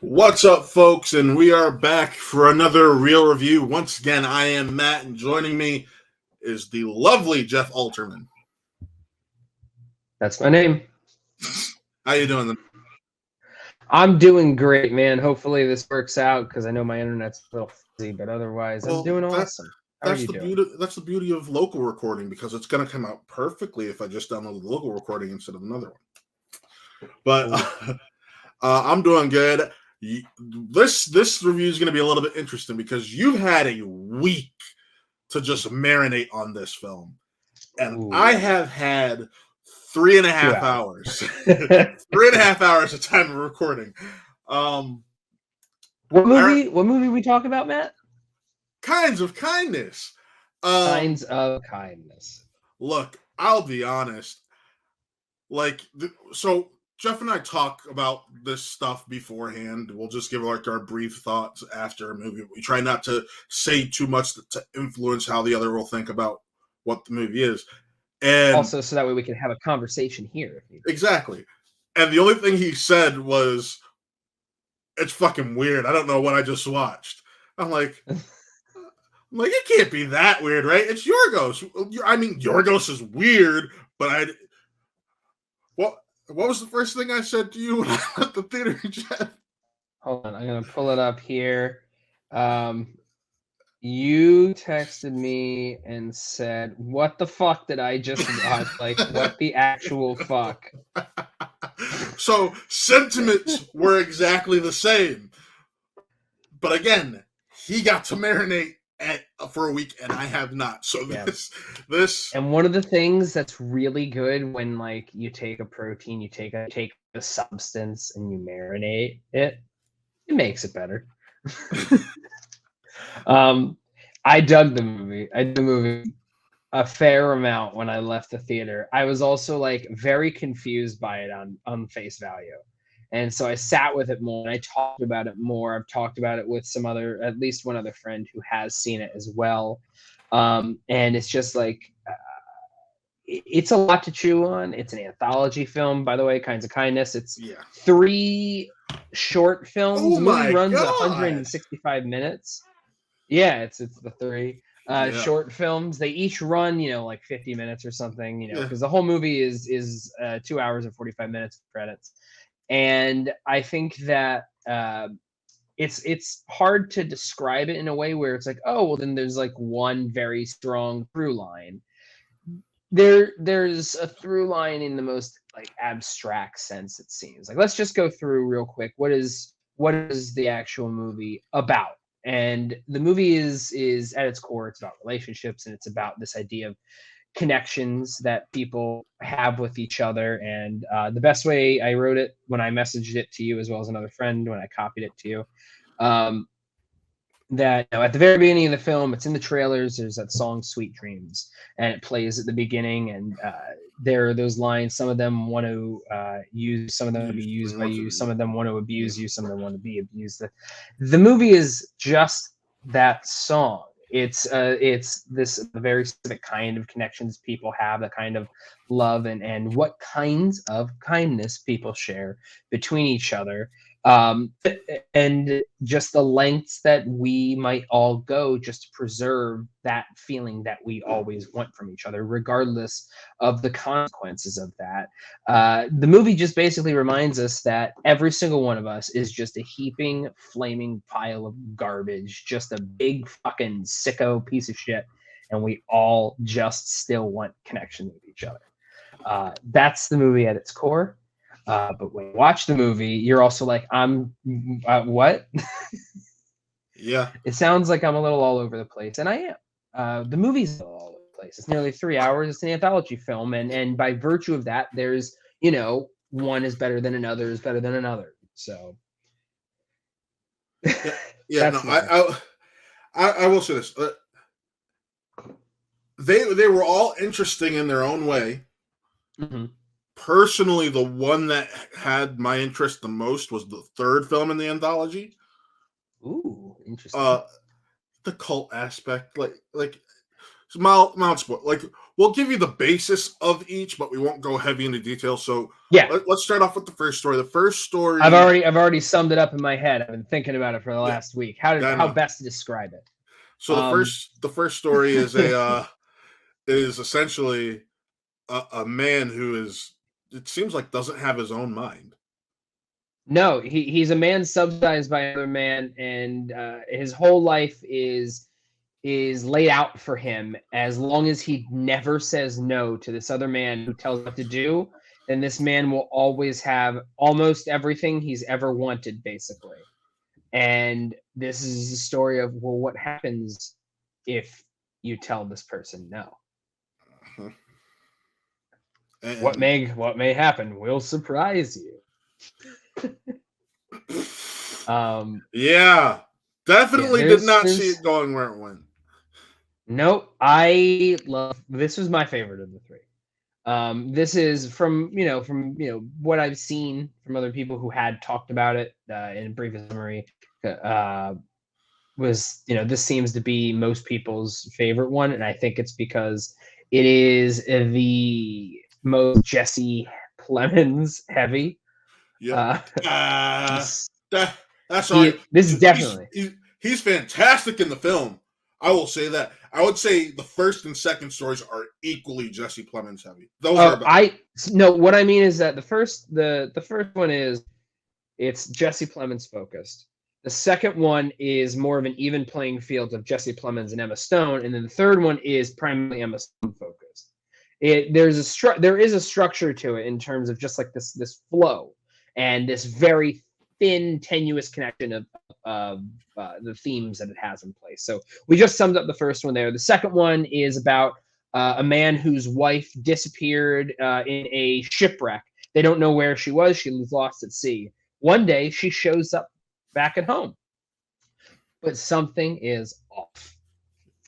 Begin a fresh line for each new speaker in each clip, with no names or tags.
What's up, folks? And we are back for another Real Review. Once again, I am Matt, and joining me is the lovely Jeff Alterman.
That's my name.
How you doing?
I'm doing great, man. Hopefully this works out because I know my internet's a little fuzzy, but otherwise I'm doing awesome. How are you doing?
That's the beauty of local recording, because it's going to come out perfectly if I just download the local recording instead of another one. But I'm doing good. This review is going to be a little bit interesting because you've had a week to just marinate on this film, and I have had 3.5 hours. 3.5 hours of time of recording.
What movie we talk about, Matt?
Kinds of Kindness.
Kinds of Kindness.
Look, I'll be honest. So Jeff and I talk about this stuff beforehand. We'll just give our brief thoughts after a movie. We try not to say too much to influence how the other will think about what the movie is. And
also, so that way we can have a conversation here.
Exactly. And the only thing he said was, "It's fucking weird. I don't know what I just watched." I'm like, it can't be that weird, right? It's Yorgos. I mean, Yorgos is weird, but what was the first thing I said to you when I left the theater, Jeff?
Hold on, I'm gonna pull it up here. You texted me and said, "What the fuck did I just watch? Like, what the actual fuck?"
So sentiments were exactly the same, but again, he got to marinate for a week, and I have not. So this.
And one of the things that's really good when like you take a protein, you take a substance, and you marinate it, it makes it better. I dug the movie. I dug the movie a fair amount when I left the theater. I was also like very confused by it on face value. And so I sat with it more and I talked about it more. I've talked about it with at least one other friend who has seen it as well. And it's just like, it's a lot to chew on. It's an anthology film, by the way, Kinds of Kindness. It's 3 short films.
Oh,
the movie runs
God.
165 minutes. Yeah, it's the 3 short films. They each run, like 50 minutes or something, because the whole movie is 2 hours and 45 minutes of credits. And I think that it's hard to describe it in a way where it's like, oh, well, then there's like one very strong through line. There's a through line in the most like abstract sense, it seems. Like, let's just go through real quick. What is the actual movie about? And the movie is at its core, it's about relationships, and it's about this idea of connections that people have with each other. And the best way I wrote it when I messaged it to you, as well as another friend when I copied it to you, that at the very beginning of the film, it's in the trailers, there's that song Sweet Dreams, and it plays at the beginning, and there are those lines. Some of them want to use, some of them want to be used by you, some of them want to abuse you, some of them want to be abused. The movie is just that song. It's this very specific kind of connections people have, the kind of love and what kinds of kindness people share between each other, and just the lengths that we might all go just to preserve that feeling that we always want from each other, regardless of the consequences of that. The movie just basically reminds us that every single one of us is just a heaping, flaming pile of garbage, just a big fucking sicko piece of shit, and we all just still want connection with each other. That's the movie at its core. But when you watch the movie, you're also like, I'm what?
Yeah.
It sounds like I'm a little all over the place, and I am. The movie's all over the place. It's nearly 3 hours. It's an anthology film, and by virtue of that, there's one is better than another is better than another. So
I will say this. They were all interesting in their own way.
Mm-hmm.
Personally, the one that had my interest the most was the third film in the anthology.
Ooh, interesting.
The cult aspect, like mild spoil. Like, we'll give you the basis of each, but we won't go heavy into detail. So
Yeah,
let's start off with the first story. The first story,
I've already summed it up in my head. I've been thinking about it for the last week. How best to describe it?
So the first story is is essentially a man who it seems like doesn't have his own mind.
No, he's a man subsidized by another man, and his whole life is laid out for him. As long as he never says no to this other man who tells him what to do, then this man will always have almost everything he's ever wanted, basically. And this is the story of, well, what happens if you tell this person no?
Uh-huh.
What may happen will surprise you.
Yeah, definitely did not see it going where it went.
Nope, this was my favorite of the three. This is from what I've seen from other people who had talked about it in a brief summary. This seems to be most people's favorite one, and I think it's because it is the most Jesse Plemons heavy.
Yeah, that's right.
This is definitely
he's fantastic in the film. I will say that. I would say the first and second stories are equally Jesse Plemons heavy.
What I mean is that the first one is it's Jesse Plemons focused. The second one is more of an even playing field of Jesse Plemons and Emma Stone, and then the third one is primarily Emma Stone focused. There is a structure to it in terms of just like this flow and this very thin, tenuous connection of the themes that it has in place. So we just summed up the first one there. The second one is about a man whose wife disappeared in a shipwreck. They don't know where she was. She was lost at sea. One day, she shows up back at home, but something is off.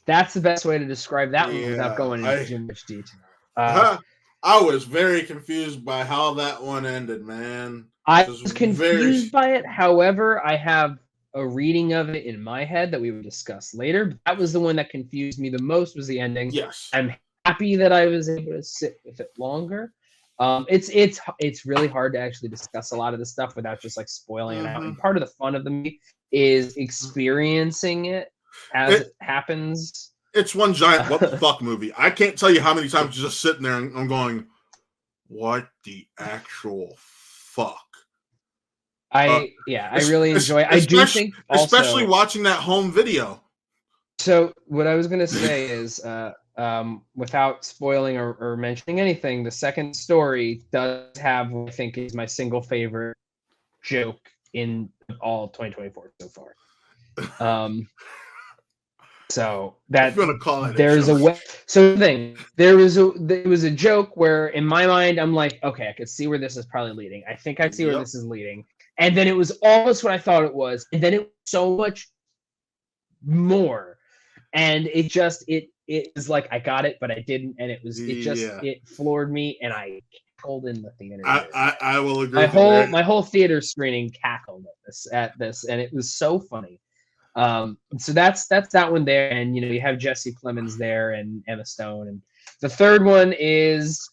That's the best way to describe that one without going into too much detail.
I was very confused by how that one ended, man.
I was confused by it. However, I have a reading of it in my head that we would discuss later. But that was the one that confused me the most, was the ending.
Yes.
I'm happy that I was able to sit with it longer. It's really hard to actually discuss a lot of this stuff without just like spoiling it out. And part of the fun of the movie is experiencing it as it happens.
It's one giant what the fuck movie. I can't tell you how many times you're just sitting there and I'm going, what the actual fuck?
I really enjoy it. I do think also,
especially watching that home video.
So what I was going to say is, without spoiling or mentioning anything, the second story does have what I think is my single favorite joke in all 2024 so far. So that there's a way. So the thing, there was a joke where in my mind I'm like, okay, I could see where this is probably leading. I think I see where this is leading, and then it was almost what I thought it was, and then it was so much more, and it was like I got it, but I didn't, and it floored me, and I cackled in the theater.
I will agree.
My whole theater screening cackled at this, and it was so funny. So that's that one there, and you have Jesse Plemons there and Emma Stone, and the third one is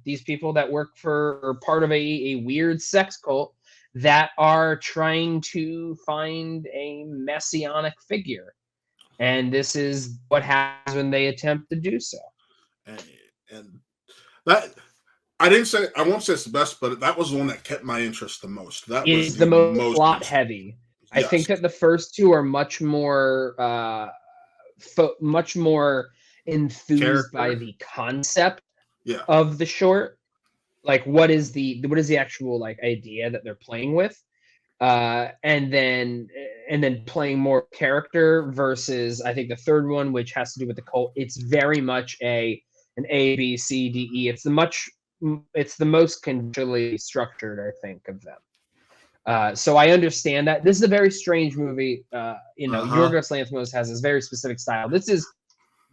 these people that work for or part of a weird sex cult that are trying to find a messianic figure, and this is what happens when they attempt to do so.
And that. I won't say it's the best, but that was the one that kept my interest the most. That was
the most plot heavy. Yes. I think that the first two are much more enthused by the concept of the short. Like what is the actual like idea that they're playing with? And then playing more character versus I think the third one, which has to do with the cult, it's very much an A, B, C, D, E. It's the most conventionally structured, I think, of them. So I understand that. This is a very strange movie. Yorgos Lanthimos has this very specific style. This is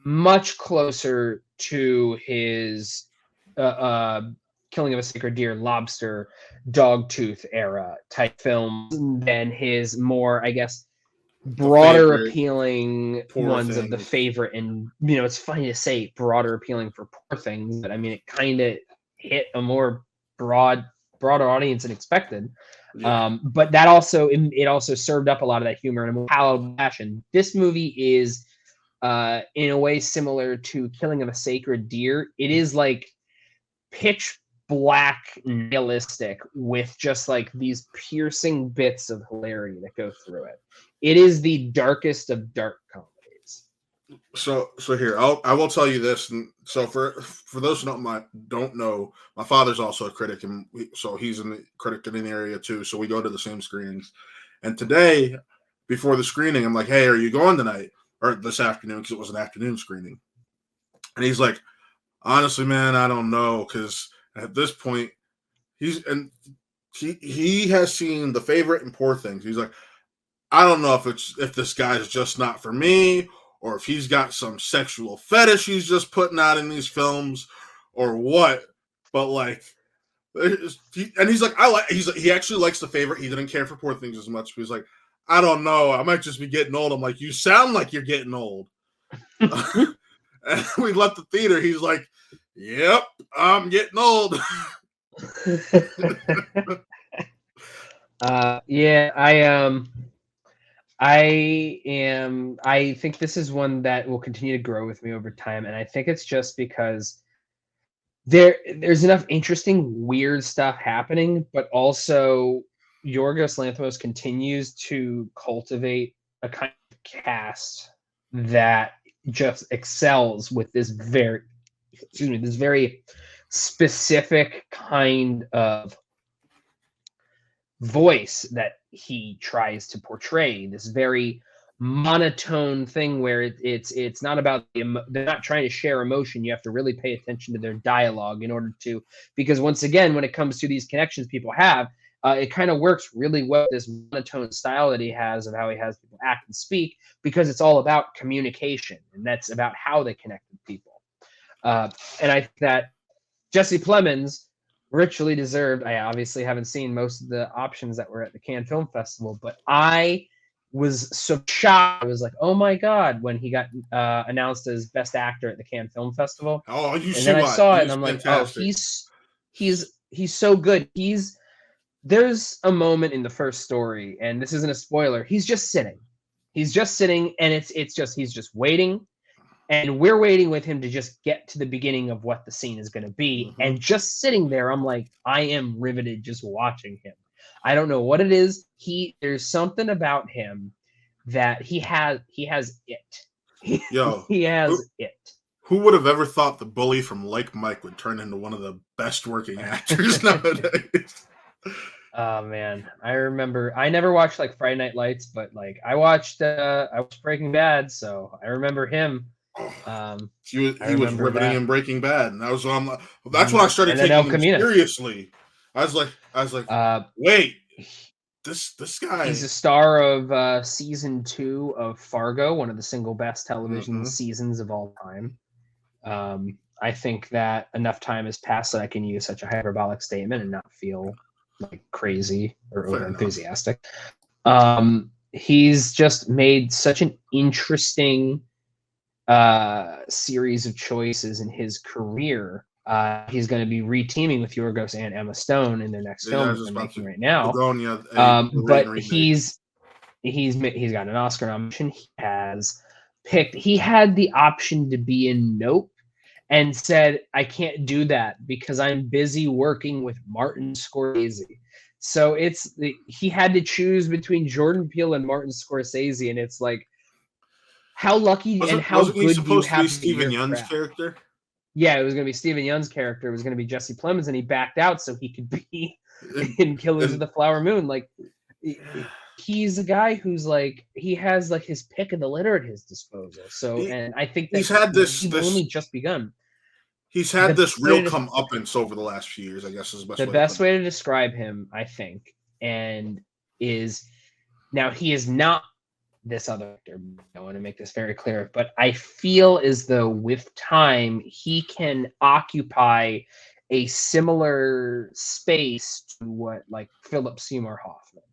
much closer to his Killing of a Sacred Deer, Lobster, Dogtooth era type film than his more, I guess, broader
Favorite,
appealing
Poor
ones of the
Things.
favorite, and it's funny to say broader appealing for Poor Things, but I mean it kind of hit a more broader audience than expected.
Yeah.
But that also it also served up a lot of that humor in a more palatable fashion. This movie is in a way similar to Killing of a Sacred Deer. It is like pitch black nihilistic with just like these piercing bits of hilarity that go through it. It is the darkest of dark comedies.
So here I will tell you this. And so for those who don't know, my father's also a critic, and so he's in the critic in the area too. So we go to the same screenings. And today, before the screening, I'm like, "Hey, are you going tonight or this afternoon?" Because it was an afternoon screening. And he's like, "Honestly, man, I don't know, because at this point, he has seen The Favorite and Poor Things. He's like, I don't know if this guy's just not for me, or if he's got some sexual fetish he's just putting out in these films, or what. But like, he's like, he actually likes The Favorite. He didn't care for Poor Things as much. But he's like, I don't know, I might just be getting old. I'm like, you sound like you're getting old. And we left the theater. He's like, yep, I'm getting old.
Yeah, I think this is one that will continue to grow with me over time, and I think it's just because there's enough interesting weird stuff happening, but also Yorgos Lanthimos continues to cultivate a kind of cast that just excels with this very specific kind of voice that he tries to portray, this very monotone thing where it's not about they're not trying to share emotion. You have to really pay attention to their dialogue in order to, because once again, when it comes to these connections people have, it kind of works really well, this monotone style that he has of how he has people act and speak, because it's all about communication, and that's about how they connect with people. And I think that Jesse Plemons richly deserved. I obviously haven't seen most of the options that were at the Cannes Film Festival, but I was so shocked. I was like, "Oh my god!" when he got announced as Best Actor at the Cannes Film Festival.
Oh, you
And
see
then I
why?
saw it, and
He's
I'm like,
fantastic.
"Oh, he's so good." There's a moment in the first story, and this isn't a spoiler. He's just sitting. And it's just he's just waiting, and we're waiting with him to just get to the beginning of what the scene is going to be.
Mm-hmm.
And just sitting there, I'm like, I am riveted just watching him. I don't know what it is. There's something about him that he has it.
Yo,
He has it.
who would have ever thought the bully from Like Mike would turn into one of the best working actors nowadays?
Oh man, I remember. I never watched like Friday Night Lights, but like I watched Breaking Bad, so I remember him.
He was
remember
riveting
that.
in Breaking Bad, and that's when I started
And then
taking
El
him
Camino.
seriously. I was like, wait, this guy.
He's a star of season 2 of Fargo, one of the single best television seasons of all time. I think that enough time has passed that I can use such a hyperbolic statement and not feel like crazy or over enthusiastic. He's just made such an interesting series of choices in his career. He's going to be reteaming with Yorgos and Emma Stone in their next film they're making right now. But he's got an Oscar nomination. He had the option to be in Nope, and said, I can't do that because I'm busy working with Martin Scorsese. So he had to choose between Jordan Peele and Martin Scorsese, and it's like, how lucky and how good do you have to be
Stephen Yeun's character?
Yeah, it was going to be Stephen Yeun's character. It was going to be Jesse Plemons, and he backed out so he could be in Killers of the Flower Moon. Like, he's a guy who's like, he has like his pick of the litter at his disposal. So, and I think that he's only just begun.
He's had this real comeuppance over the last few years, I guess is
the best way to describe him, I think, and is now he is not this other actor. I want to make this very clear, but I feel as though with time he can occupy a similar space to what like Philip Seymour Hoffman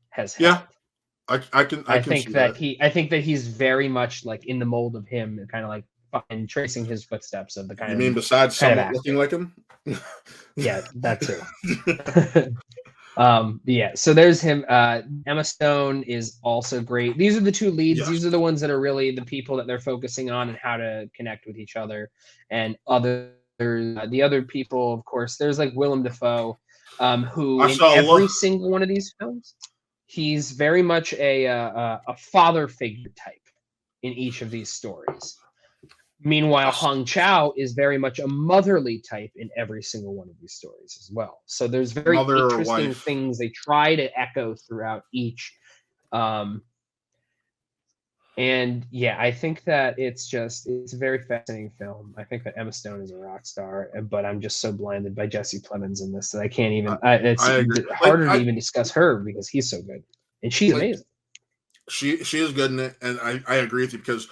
has had.
I can see that.
I think that he's very much like in the mold of him, kind of like and tracing his footsteps of the
You mean besides
kind of
somewhat looking like him?
Yeah, that too. Yeah, so there's him. Emma Stone is also great. These are the two leads.
Yes.
These are the ones that are really the people that they're focusing on and how to connect with each other. And the other people, of course, there's like Willem Dafoe, who
I
in
saw
every single one of these films, he's very much a father figure type in each of these stories. Meanwhile, Hon Chau is very much a motherly type in every single one of these stories as well. So there's very
mother or
interesting
wife.
things they try to echo throughout each. And yeah, I think that it's a very fascinating film. I think that Emma Stone is a rock star, but I'm just so blinded by Jesse Plemons in this that I can't even. It's
I agree.
harder to even discuss her because he's so good and she's amazing.
She is good in it, and I agree with you because.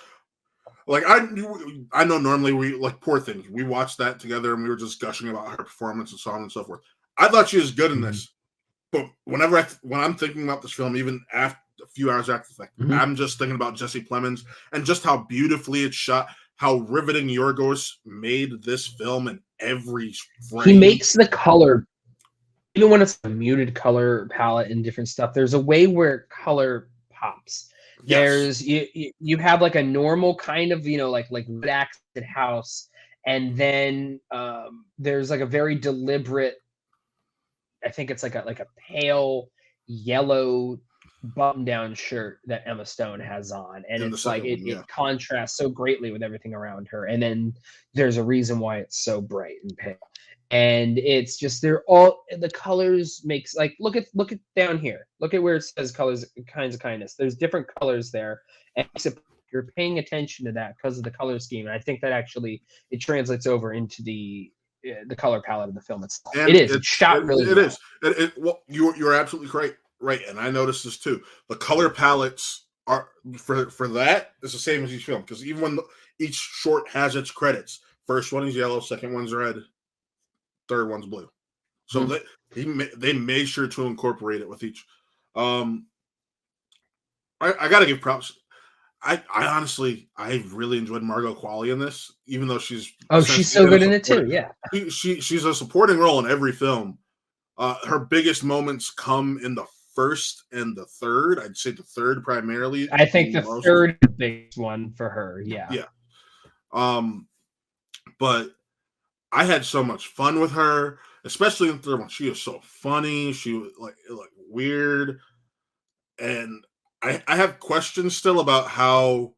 Like I know normally we like Poor Things. We watched that together and we were just gushing about her performance and so on and so forth. I thought she was good in this, but when I'm thinking about this film, even after a few hours after the fact, I'm just thinking about Jesse Plemons and just how beautifully it's shot, how riveting Yorgos made this film in every frame.
He makes the color, even when it's a muted color palette and different stuff. There's a way where color pops. There's you have like a normal kind of like red accented house, and then there's like a very deliberate, I think it's like a pale yellow button down shirt that Emma Stone has on, and it's like it contrasts so greatly with everything around her, and then there's a reason why it's so bright and pale. And it's just they're all the colors makes like look at down here. Look at where it says colors kinds of kindness. There's different colors there, and you're paying attention to that because of the color scheme. And I think that actually it translates over into the color palette of the film itself. And it's shot really well.
It is. Well, you're absolutely right. And I noticed this too. The color palettes are for that is the same as each film because even when each short has its credits, first one is yellow, second one's red. Third one's blue, so they made sure to incorporate it with each. I gotta give props. I honestly really enjoyed Margaret Qually in this, even though she's
so good in it too. Yeah,
she's a supporting role in every film. Her biggest moments come in the first and the third. I'd say the third primarily.
I think the third is the biggest one for her. Yeah.
But I had so much fun with her, especially in the third one. She was so funny. She was like weird, and I have questions still about how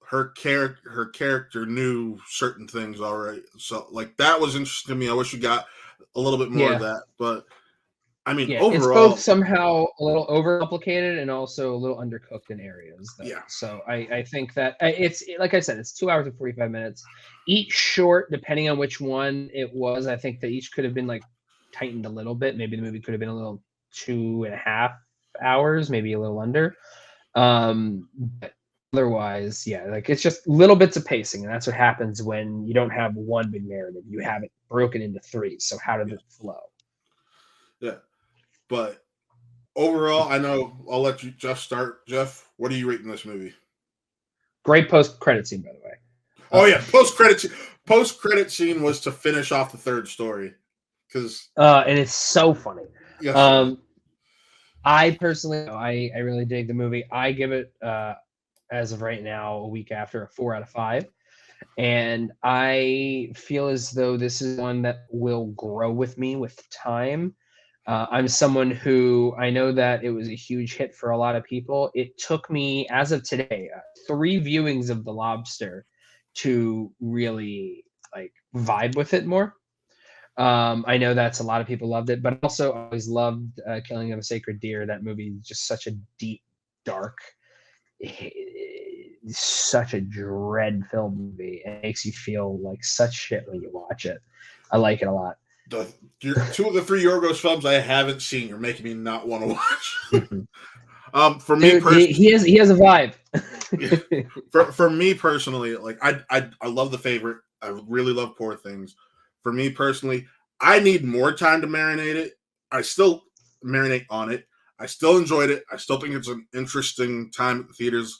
her character knew certain things already. So like that was interesting to me. I wish we got a little bit more of that, but I mean, overall,
it's both somehow a little overcomplicated and also a little undercooked in areas. Though.
Yeah.
So I think that it's like I said, it's 2 hours and 45 minutes. Each short, depending on which one it was, I think that each could have been like tightened a little bit. Maybe the movie could have been a little 2.5 hours, maybe a little under. But otherwise, yeah, like it's just little bits of pacing, and that's what happens when you don't have one big narrative. You have it broken into three. So how does it flow?
Yeah. But overall, I know I'll let you Jeff start. Jeff, what are you rating this movie?
Great post-credit scene, by the way.
Oh yeah, post-credit scene was to finish off the third story because
and it's so funny.
Yes,
I personally, I really dig the movie. I give it as of right now, a week after, a 4 out of 5. And I feel as though this is one that will grow with me with time. I'm someone who I know that it was a huge hit for a lot of people. It took me, as of today, 3 viewings of The Lobster to really like vibe with it more. I know that's a lot of people loved it, but also I always loved Killing of a Sacred Deer. That movie is just such a deep, dark, such a dread-filled movie. It makes you feel like such shit when you watch it. I like it a lot.
2 of the 3 Yorgos films I haven't seen. You're making me not want to watch. For me,
he has a vibe.
for me personally, like I love The Favorite. I really love Poor Things. For me personally, I need more time to marinate it. I still marinate on it. I still enjoyed it. I still think it's an interesting time at the theaters.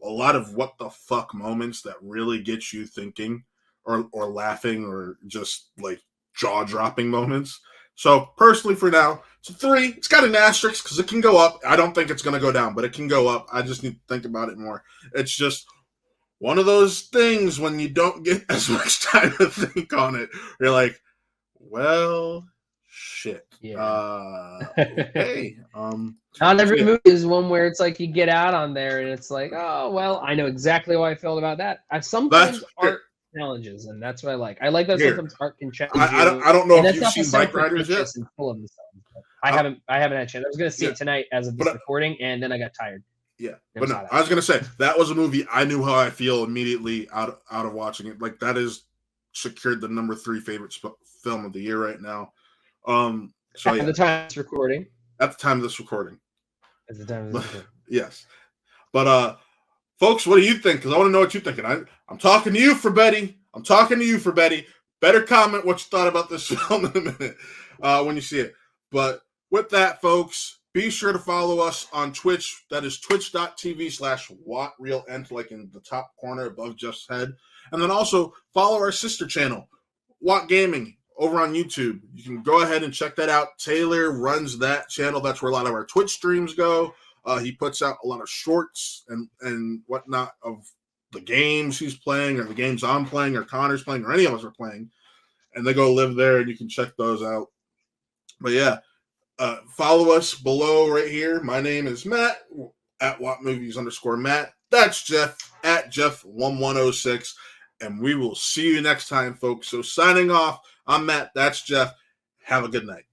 A lot of what the fuck moments that really get you thinking or laughing or just like jaw dropping moments. So personally, for now, it's a 3. It's got an asterisk because it can go up. I don't think it's going to go down, but it can go up. I just need to think about it more. It's just one of those things when you don't get as much time to think on it. You're like, well, shit.
Yeah.
Okay.
Not every movie is one where it's like you get out on there and it's like, oh well, I know exactly how I felt about that. Sometimes art challenges, and that's what I like. I like that sometimes art can challenge you.
I don't know if you've seen Bike Riders yet.
I haven't had a chance. I was going to see it tonight as of this recording, and then I got tired.
Yeah, but no, I was going to say that was a movie I knew how I feel immediately out of watching it. Like that is secured the number 3 favorite film of the year right now. So
at the time of this recording.
At the time of this recording.
At the time of this recording.
Yes, but folks, what do you think? Because I want to know what you're thinking. I'm talking to you for Betty. Better comment what you thought about this film in a minute when you see it. But with that, folks, be sure to follow us on Twitch. That is twitch.tv/WattRealEnt, like in the top corner above Jeff's head. And then also follow our sister channel, Watt Gaming, over on YouTube. You can go ahead and check that out. Taylor runs that channel. That's where a lot of our Twitch streams go. He puts out a lot of shorts and whatnot of the games he's playing or the games I'm playing or Connor's playing or any of us are playing. And they go live there and you can check those out. But yeah, follow us below right here. My name is Matt at WattMovies_Matt. That's Jeff at Jeff1106. And we will see you next time, folks. So signing off, I'm Matt. That's Jeff. Have a good night.